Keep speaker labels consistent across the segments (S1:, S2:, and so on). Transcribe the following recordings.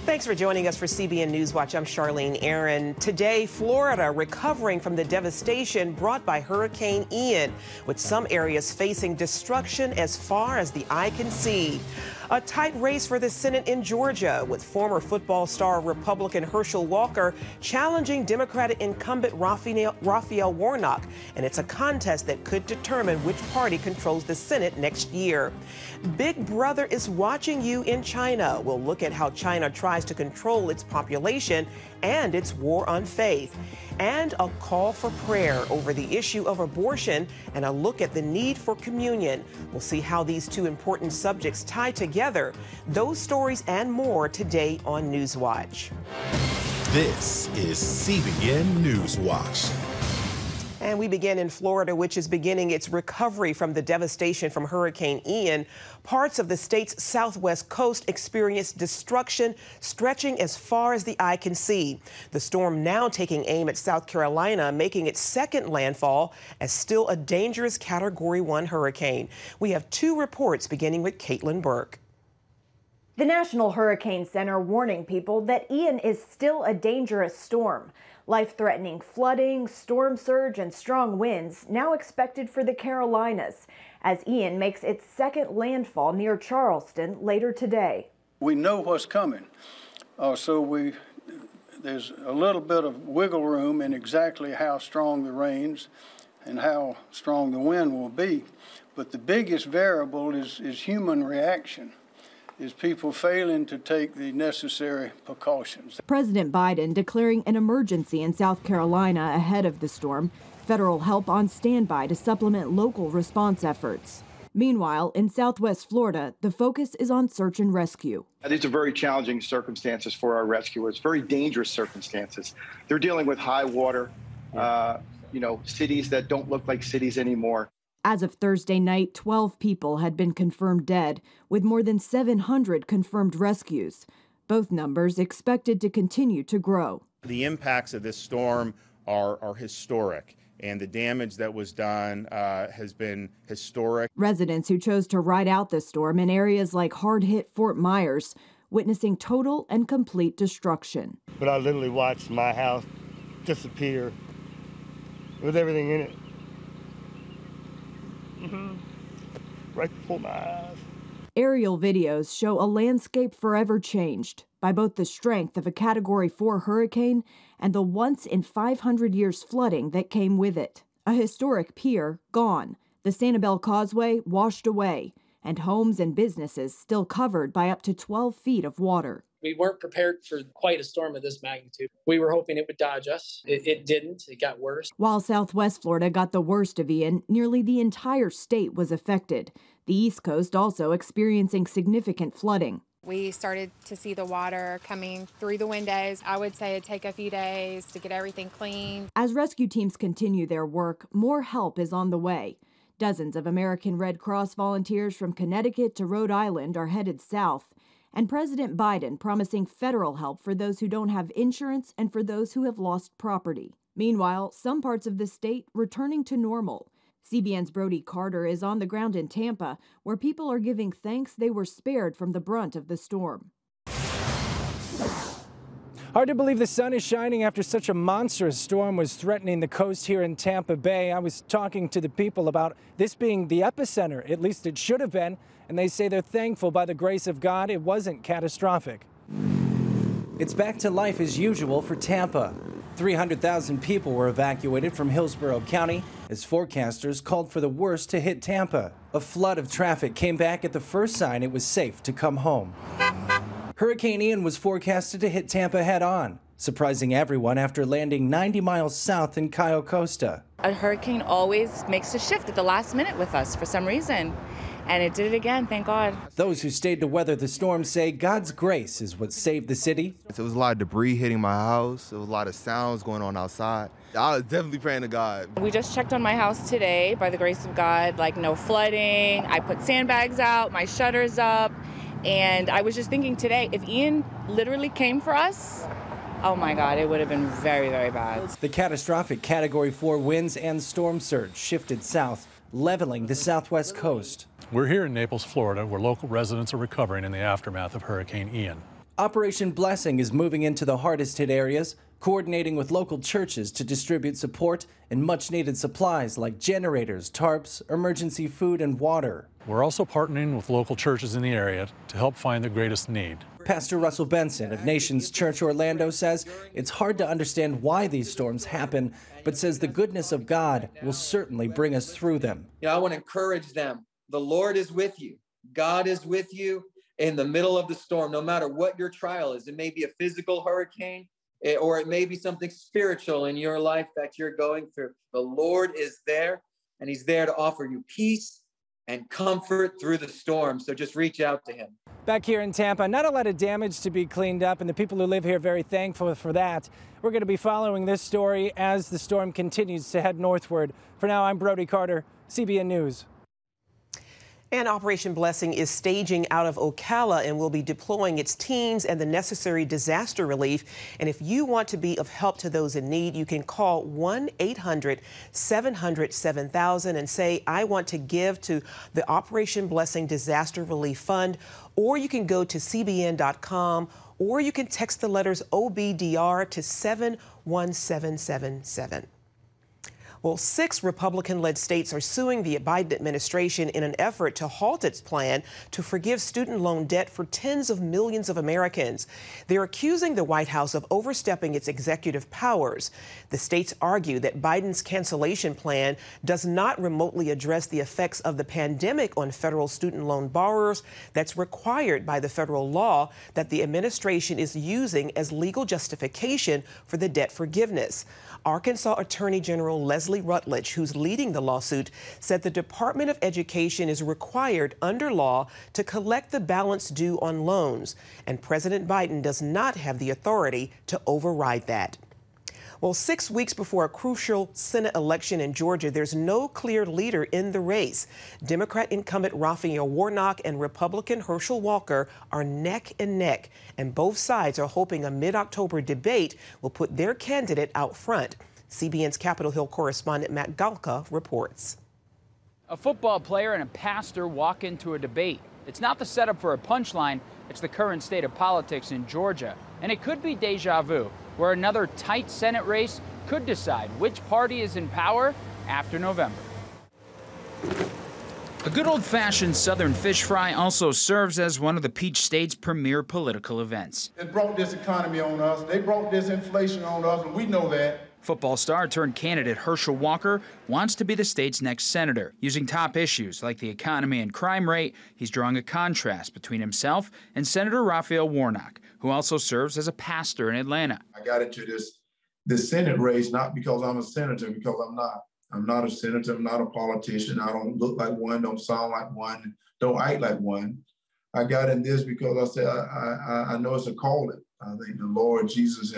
S1: Thanks for joining us for CBN NewsWatch. I'm Charlene Aaron. Today, Florida recovering from the devastation brought by Hurricane Ian, with some areas facing destruction as far as the eye can see. A tight race for the Senate in Georgia, with former football star Republican Herschel Walker challenging Democratic incumbent Raphael Warnock. And it's a contest that could determine which party controls the Senate next year. Big Brother is watching you in China. We'll look at how China tries to control its population and its war on faith. And a call for prayer over the issue of abortion and a look at the need for communion. We'll see how these two important subjects tie together. Those stories and more today on NewsWatch.
S2: This is CBN NewsWatch.
S1: And we begin in Florida, which is beginning its recovery from the devastation from Hurricane Ian. Parts of the state's southwest coast experienced destruction stretching as far as the eye can see. The storm now taking aim at South Carolina, making its second landfall as still a dangerous Category 1 hurricane. We have two reports beginning with Caitlin Burke.
S3: The National Hurricane Center warning people that Ian is still a dangerous storm. Life-threatening flooding, storm surge, and strong winds now expected for the Carolinas as Ian makes its second landfall near Charleston later today.
S4: We know what's coming, so there's a little bit of wiggle room in exactly how strong the rains and how strong the wind will be. But the biggest variable is human reaction. Is people failing to take the necessary precautions.
S3: President Biden declaring an emergency in South Carolina ahead of the storm. Federal help on standby to supplement local response efforts. Meanwhile, in Southwest Florida, the focus is on search and rescue.
S5: These are very challenging circumstances for our rescuers, very dangerous circumstances. They're dealing with high water, cities that don't look like cities anymore.
S3: As of Thursday night, 12 people had been confirmed dead, with more than 700 confirmed rescues. Both numbers expected to continue to grow.
S6: The impacts of this storm are historic, and the damage that was done has been historic.
S3: Residents who chose to ride out the storm in areas like hard-hit Fort Myers, witnessing total and complete destruction.
S7: But I literally watched my house disappear with everything in it. Right before my eyes.
S3: Aerial videos show a landscape forever changed by both the strength of a Category 4 hurricane and the once-in-500 years flooding that came with it. A historic pier gone, the Sanibel Causeway washed away, and homes and businesses still covered by up to 12 feet of water.
S8: We weren't prepared for quite a storm of this magnitude. We were hoping it would dodge us. It didn't. It got worse.
S3: While Southwest Florida got the worst of Ian, nearly the entire state was affected. The East Coast also experiencing significant flooding.
S9: We started to see the water coming through the windows. I would say it'd take a few days to get everything clean.
S3: As rescue teams continue their work, more help is on the way. Dozens of American Red Cross volunteers from Connecticut to Rhode Island are headed south. And President Biden promising federal help for those who don't have insurance and for those who have lost property. Meanwhile, some parts of the state returning to normal. CBN's Brody Carter is on the ground in Tampa, where people are giving thanks they were spared from the brunt of the storm.
S10: Hard to believe the sun is shining after such a monstrous storm was threatening the coast here in Tampa Bay. I was talking to the people about this being the epicenter, at least it should have been, and they say they're thankful by the grace of God it wasn't catastrophic. It's back to life as usual for Tampa. 300,000 people were evacuated from Hillsborough County as forecasters called for the worst to hit Tampa. A flood of traffic came back at the first sign it was safe to come home. Hurricane Ian was forecasted to hit Tampa head-on, surprising everyone after landing 90 miles south in Cayo Costa.
S11: A hurricane always makes a shift at the last minute with us for some reason, and it did it again, thank God.
S10: Those who stayed to weather the storm say God's grace is what saved the city.
S12: There was a lot of debris hitting my house. There was a lot of sounds going on outside. I was definitely praying to God.
S11: We just checked on my house today, by the grace of God, like no flooding. I put sandbags out, my shutters up. And I was just thinking today, if Ian literally came for us, oh my God, it would have been very, very bad.
S10: The catastrophic Category 4 winds and storm surge shifted south, leveling the southwest coast.
S13: We're here in Naples, Florida, where local residents are recovering in the aftermath of Hurricane Ian.
S10: Operation Blessing is moving into the hardest hit areas, coordinating with local churches to distribute support and much-needed supplies like generators, tarps, emergency food, and water.
S13: We're also partnering with local churches in the area to help find the greatest need.
S10: Pastor Russell Benson of Nations Church Orlando says it's hard to understand why these storms happen, but says the goodness of God will certainly bring us through them.
S14: I want to encourage them. The Lord is with you. God is with you in the middle of the storm, no matter what your trial is. It may be a physical hurricane, or it may be something spiritual in your life that you're going through. The Lord is there, and he's there to offer you peace and comfort through the storm. So just reach out to him.
S10: Back here in Tampa, not a lot of damage to be cleaned up, and the people who live here are very thankful for that. We're going to be following this story as the storm continues to head northward. For now, I'm Brody Carter, CBN News.
S1: And Operation Blessing is staging out of Ocala and will be deploying its teams and the necessary disaster relief. And if you want to be of help to those in need, you can call 1-800-700-7000 and say, I want to give to the Operation Blessing Disaster Relief Fund. Or you can go to cbn.com, or you can text the letters OBDR to 71777. Well, 6 Republican-led states are suing the Biden administration in an effort to halt its plan to forgive student loan debt for tens of millions of Americans. They're accusing the White House of overstepping its executive powers. The states argue that Biden's cancellation plan does not remotely address the effects of the pandemic on federal student loan borrowers that's required by the federal law that the administration is using as legal justification for the debt forgiveness. Arkansas Attorney General Leslie Rutledge, who's leading the lawsuit, said the Department of Education is required under law to collect the balance due on loans, and President Biden does not have the authority to override that. Well, 6 weeks before a crucial Senate election in Georgia, there's no clear leader in the race. Democrat incumbent Raphael Warnock and Republican Herschel Walker are neck and neck, and both sides are hoping a mid-October debate will put their candidate out front. CBN's Capitol Hill correspondent Matt Galka reports.
S15: A football player and a pastor walk into a debate. It's not the setup for a punchline, it's the current state of politics in Georgia. And it could be deja vu, where another tight Senate race could decide which party is in power after November. A good old-fashioned Southern fish fry also serves as one of the Peach State's premier political events.
S16: They brought this economy on us, they brought this inflation on us, and we know that.
S15: Football star turned candidate Herschel Walker wants to be the state's next senator. Using top issues like the economy and crime rate, he's drawing a contrast between himself and Senator Raphael Warnock, who also serves as a pastor in Atlanta.
S16: I got into this Senate race not because I'm a senator, because I'm not. I'm not a senator, I'm not a politician, I don't look like one, don't sound like one, don't act like one. I got in this because I said I know it's a calling. I think the Lord Jesus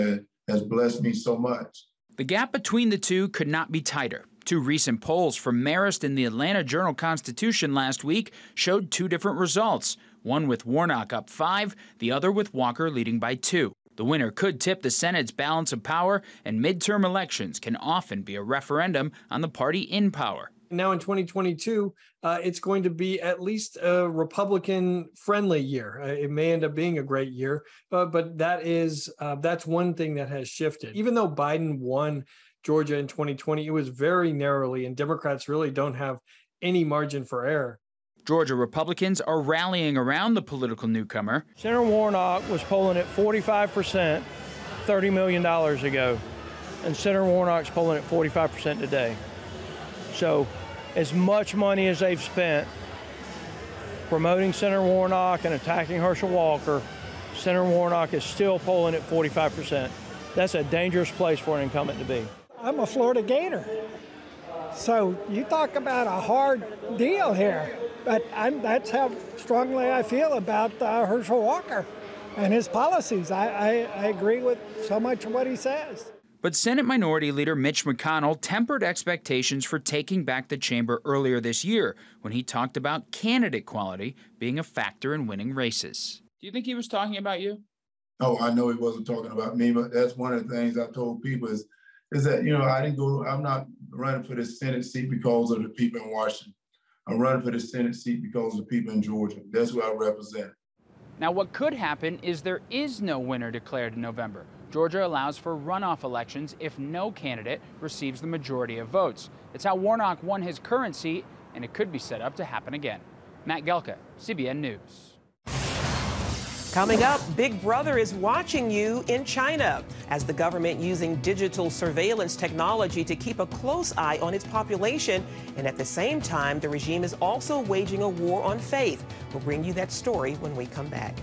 S16: has blessed me so much.
S15: The gap between the two could not be tighter. 2 recent polls from Marist and the Atlanta Journal-Constitution last week showed 2 different results, one with Warnock up 5, the other with Walker leading by 2. The winner could tip the Senate's balance of power, and midterm elections can often be a referendum on the party in power.
S17: Now in 2022, it's going to be at least a Republican-friendly year. It may end up being a great year, but that's one thing that has shifted. Even though Biden won Georgia in 2020, it was very narrowly, and Democrats really don't have any margin for error.
S15: Georgia Republicans are rallying around the political newcomer.
S18: Senator Warnock was polling at 45% $30 million ago, and Senator Warnock's polling at 45% today. So as much money as they've spent promoting Senator Warnock and attacking Herschel Walker, Senator Warnock is still polling at 45%. That's a dangerous place for an incumbent to be.
S19: I'm a Florida Gator. So you talk about a hard deal here, but that's how strongly I feel about Herschel Walker and his policies. I agree with so much of what he says.
S15: But Senate Minority Leader Mitch McConnell tempered expectations for taking back the chamber earlier this year when he talked about candidate quality being a factor in winning races. Do you think he was talking about you?
S16: Oh, I know he wasn't talking about me, but that's one of the things I told people is that, I'm not running for the Senate seat because of the people in Washington. I'm running for the Senate seat because of the people in Georgia. That's who I represent.
S15: Now, what could happen is there is no winner declared in November. Georgia allows for runoff elections if no candidate receives the majority of votes. It's how Warnock won his current seat, and it could be set up to happen again. Matt Gelka, CBN News.
S1: Coming up, Big Brother is watching you in China as the government using digital surveillance technology to keep a close eye on its population. And at the same time, the regime is also waging a war on faith. We'll bring you that story when we come back.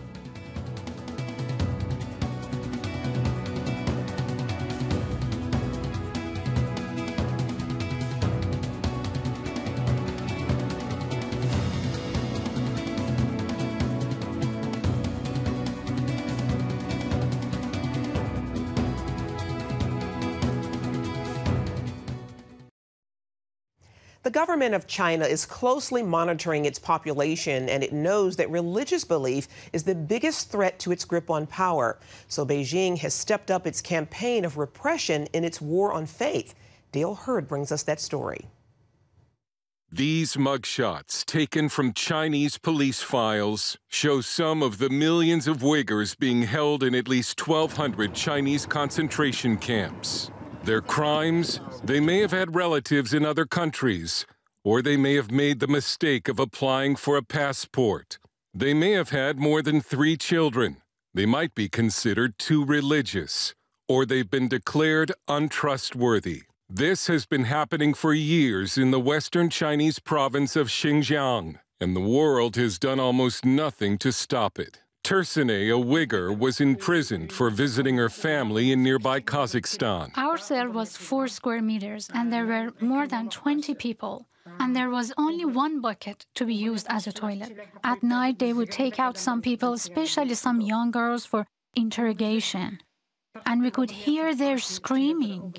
S1: The government of China is closely monitoring its population, and it knows that religious belief is the biggest threat to its grip on power. So Beijing has stepped up its campaign of repression in its war on faith. Dale Hurd brings us that story.
S20: These mugshots, taken from Chinese police files, show some of the millions of Uyghurs being held in at least 1,200 Chinese concentration camps. Their crimes? They may have had relatives in other countries, or they may have made the mistake of applying for a passport. They may have had more than 3 children. They might be considered too religious, or they've been declared untrustworthy. This has been happening for years in the western Chinese province of Xinjiang, and the world has done almost nothing to stop it. Tersine, a Uyghur, was imprisoned for visiting her family in nearby Kazakhstan.
S21: Our cell was 4 square meters, and there were more than 20 people. And there was only one bucket to be used as a toilet. At night, they would take out some people, especially some young girls, for interrogation. And we could hear their screaming.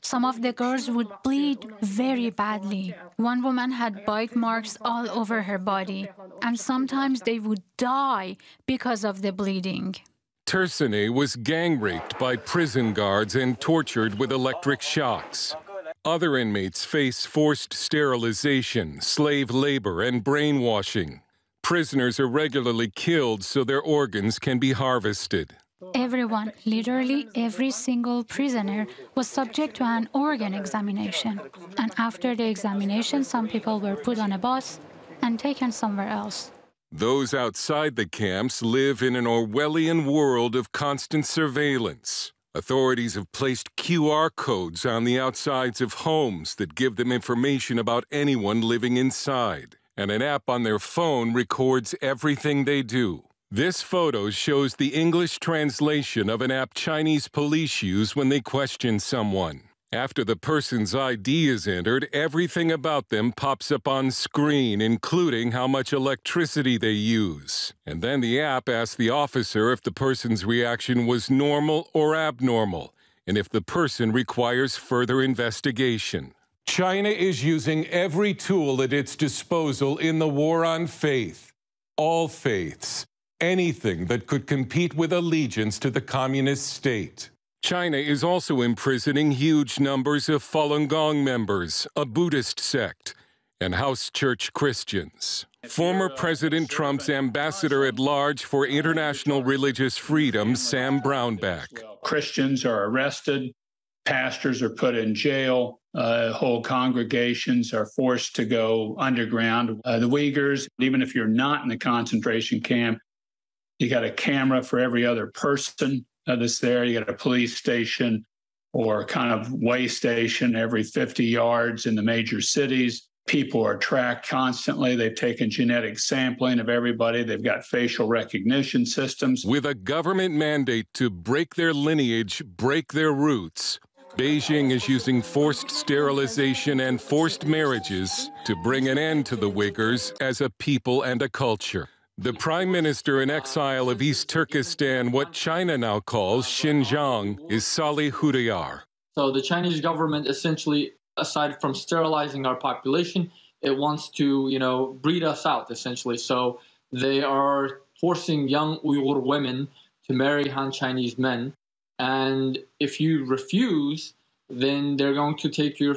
S21: Some of the girls would bleed very badly. One woman had bite marks all over her body, and sometimes they would die because of the bleeding.
S20: Tersine was gang-raped by prison guards and tortured with electric shocks. Other inmates face forced sterilization, slave labor, and brainwashing. Prisoners are regularly killed so their organs can be harvested.
S21: Everyone, literally every single prisoner, was subject to an organ examination. And after the examination, some people were put on a bus and taken somewhere else.
S20: Those outside the camps live in an Orwellian world of constant surveillance. Authorities have placed QR codes on the outsides of homes that give them information about anyone living inside. And an app on their phone records everything they do. This photo shows the English translation of an app Chinese police use when they question someone. After the person's ID is entered, everything about them pops up on screen, including how much electricity they use. And then the app asks the officer if the person's reaction was normal or abnormal, and if the person requires further investigation. China is using every tool at its disposal in the war on faith. All faiths. Anything that could compete with allegiance to the communist state. China is also imprisoning huge numbers of Falun Gong members, a Buddhist sect, and house church Christians. Former President Trump's ambassador-at-large for international religious freedom, Sam Brownback.
S22: Christians are arrested, pastors are put in jail, whole congregations are forced to go underground. The Uyghurs, even if you're not in the concentration camp, you got a camera for every other person that's there. You got a police station or kind of way station every 50 yards in the major cities. People are tracked constantly. They've taken genetic sampling of everybody. They've got facial recognition systems.
S20: With a government mandate to break their lineage, break their roots, Beijing is using forced sterilization and forced marriages to bring an end to the Uyghurs as a people and a culture. The prime minister in exile of East Turkestan, what China now calls Xinjiang, is Salih Hudayar.
S23: So the Chinese government essentially, aside from sterilizing our population, it wants to, breed us out, essentially. So they are forcing young Uyghur women to marry Han Chinese men. And if you refuse, then they're going to take your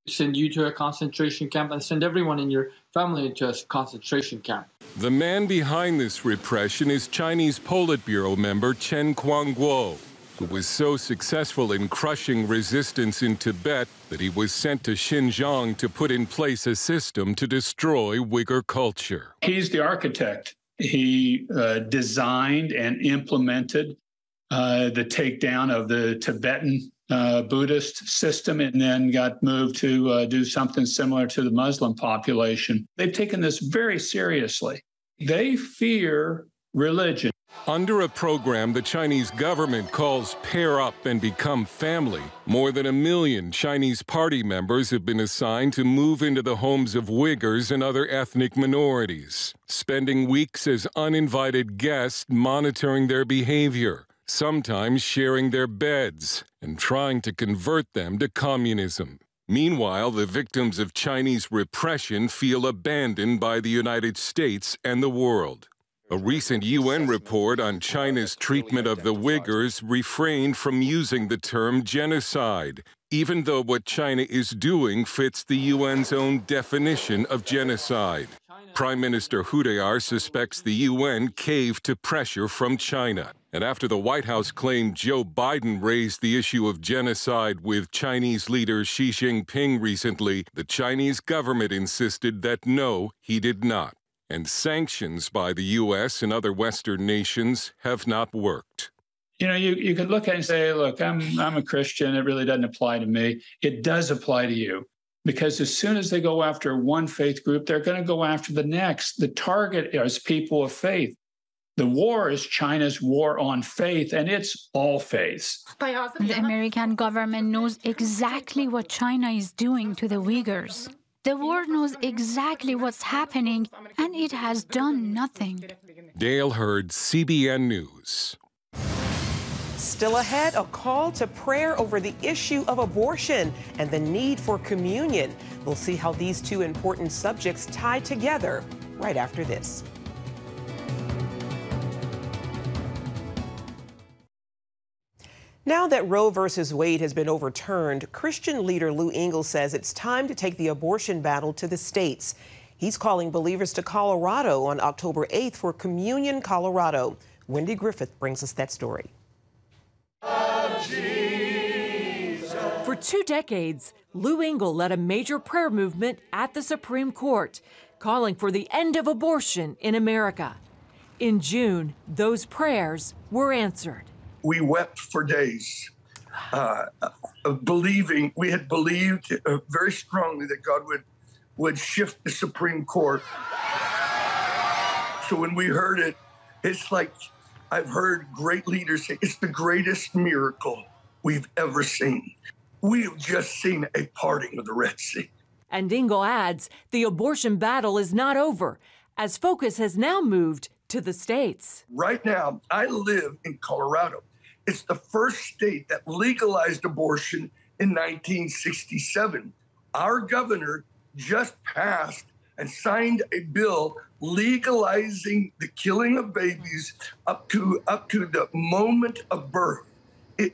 S23: send you to a concentration camp and send everyone in your family into a concentration camp.
S20: The man behind this repression is Chinese Politburo member Chen Guangguo, who was so successful in crushing resistance in Tibet that he was sent to Xinjiang to put in place a system to destroy Uyghur culture.
S22: He's the architect. He designed and implemented the takedown of the Tibetan Buddhist system, and then got moved to do something similar to the Muslim population. They've taken this very seriously. They fear religion.
S20: Under a program the Chinese government calls Pair Up and Become Family, more than 1 million Chinese party members have been assigned to move into the homes of Uyghurs and other ethnic minorities, spending weeks as uninvited guests monitoring their behavior, sometimes sharing their beds, and trying to convert them to communism. Meanwhile, the victims of Chinese repression feel abandoned by the United States and the world. A recent UN report on China's treatment of the Uyghurs refrained from using the term genocide, even though what China is doing fits the UN's own definition of genocide. Prime Minister Hu De'er suspects the UN caved to pressure from China. And after the White House claimed Joe Biden raised the issue of genocide with Chinese leader Xi Jinping recently, the Chinese government insisted that no, he did not. And sanctions by the U.S. and other Western nations have not worked.
S22: You know, you could look at it and say, look, I'm a Christian. It really doesn't apply to me. It does apply to you. Because as soon as they go after one faith group, they're going to go after the next. The target is people of faith. The war is China's war on faith, and it's all faiths.
S21: The American government knows exactly what China is doing to the Uyghurs. The world knows exactly what's happening, and it has done nothing.
S20: Dale Hurd, CBN News.
S1: Still ahead, a call to prayer over the issue of abortion and the need for communion. We'll see how these two important subjects tie together right after this. Now that Roe versus Wade has been overturned, Christian leader Lou Engle says it's time to take the abortion battle to the states. He's calling believers to Colorado on October 8th for Communion Colorado. Wendy Griffith brings us that story.
S2: For 2 decades, Lou Engle led a major prayer movement at the Supreme Court, calling for the end of abortion in America. In June, those prayers were answered.
S4: We wept for days, believing, we had believed very strongly that God would shift the Supreme Court. So when we heard it, it's like I've heard great leaders say, it's the greatest miracle we've ever seen. We've just seen a parting of the Red Sea.
S2: And Engle adds, the abortion battle is not over, as focus has now moved to the states.
S4: Right now, I live in Colorado. It's the first state that legalized abortion in 1967. Our governor just passed and signed a bill legalizing the killing of babies up to the moment of birth,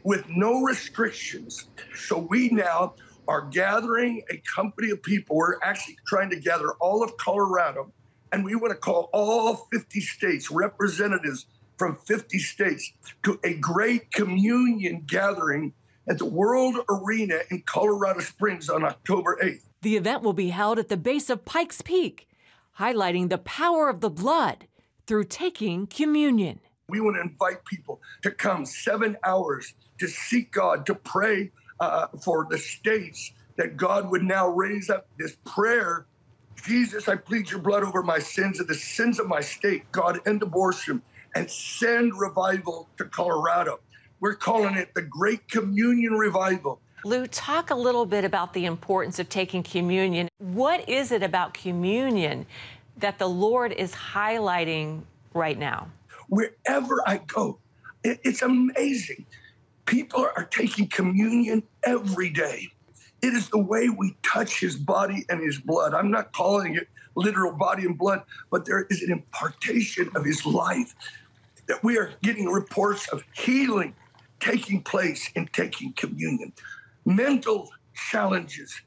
S4: with no restrictions. So we now are gathering a company of people. We're actually trying to gather all of Colorado, and we want to call all 50 states, representatives from 50 states, to a great communion gathering at the World Arena in Colorado Springs on October 8th.
S2: The event will be held at the base of Pikes Peak, highlighting the power of the blood through taking communion.
S4: We want to invite people to come 7 hours to seek God, to pray for the states, that God would now raise up this prayer. Jesus, I plead your blood over my sins and the sins of my state. God, end abortion and send revival to Colorado. We're calling it the Great Communion Revival.
S2: Lou, talk a little bit about the importance of taking communion. What is it about communion that the Lord is highlighting right now?
S4: Wherever I go, it's amazing. People are taking communion every day. It is the way we touch his body and his blood. I'm not calling it literal body and blood, but there is an impartation of his life, that we are getting reports of healing taking place in taking communion. Mental challenges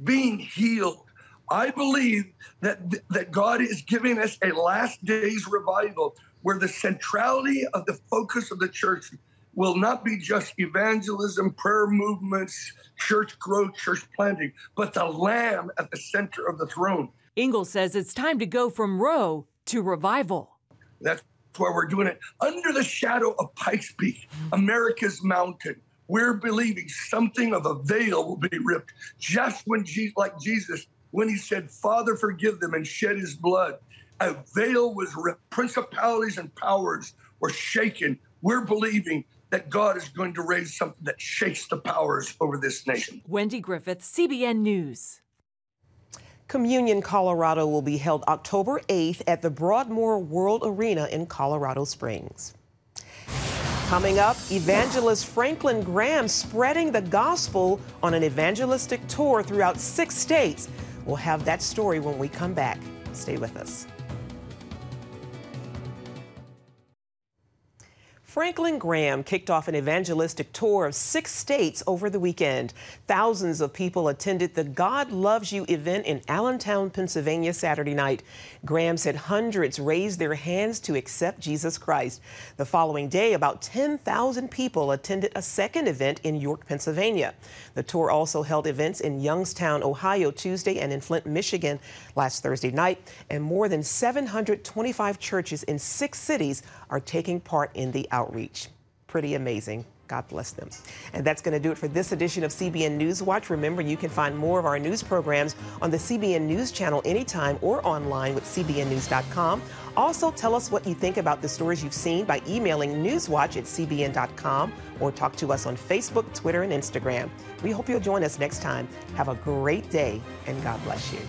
S4: being healed. I believe that God is giving us a last days revival where the centrality of the focus of the church will not be just evangelism, prayer movements, church growth, church planting, but the Lamb at the center of the throne.
S2: Engle says it's time to go from row to revival.
S4: That's why we're doing it under the shadow of Pikes Peak, America's mountain. We're believing something of a veil will be ripped, just when like Jesus, when he said, Father, forgive them, and shed his blood. A veil was ripped. Principalities and powers were shaken. We're believing that God is going to raise something that shakes the powers over this nation.
S2: Wendy Griffith, CBN News.
S1: Communion Colorado will be held October 8th at the Broadmoor World Arena in Colorado Springs. Coming up, evangelist Franklin Graham spreading the gospel on an evangelistic tour throughout 6 states. We'll have that story when we come back. Stay with us. Franklin Graham kicked off an evangelistic tour of 6 states over the weekend. Thousands of people attended the God Loves You event in Allentown, Pennsylvania, Saturday night. Graham said hundreds raised their hands to accept Jesus Christ. The following day, about 10,000 people attended a second event in York, Pennsylvania. The tour also held events in Youngstown, Ohio, Tuesday, and in Flint, Michigan last Thursday night. And more than 725 churches in 6 cities are taking part in the outreach. Pretty amazing. God bless them. And that's going to do it for this edition of CBN NewsWatch. Remember, you can find more of our news programs on the CBN News channel anytime or online with cbnnews.com. Also, tell us what you think about the stories you've seen by emailing newswatch@cbn.com or talk to us on Facebook, Twitter, and Instagram. We hope you'll join us next time. Have a great day, and God bless you.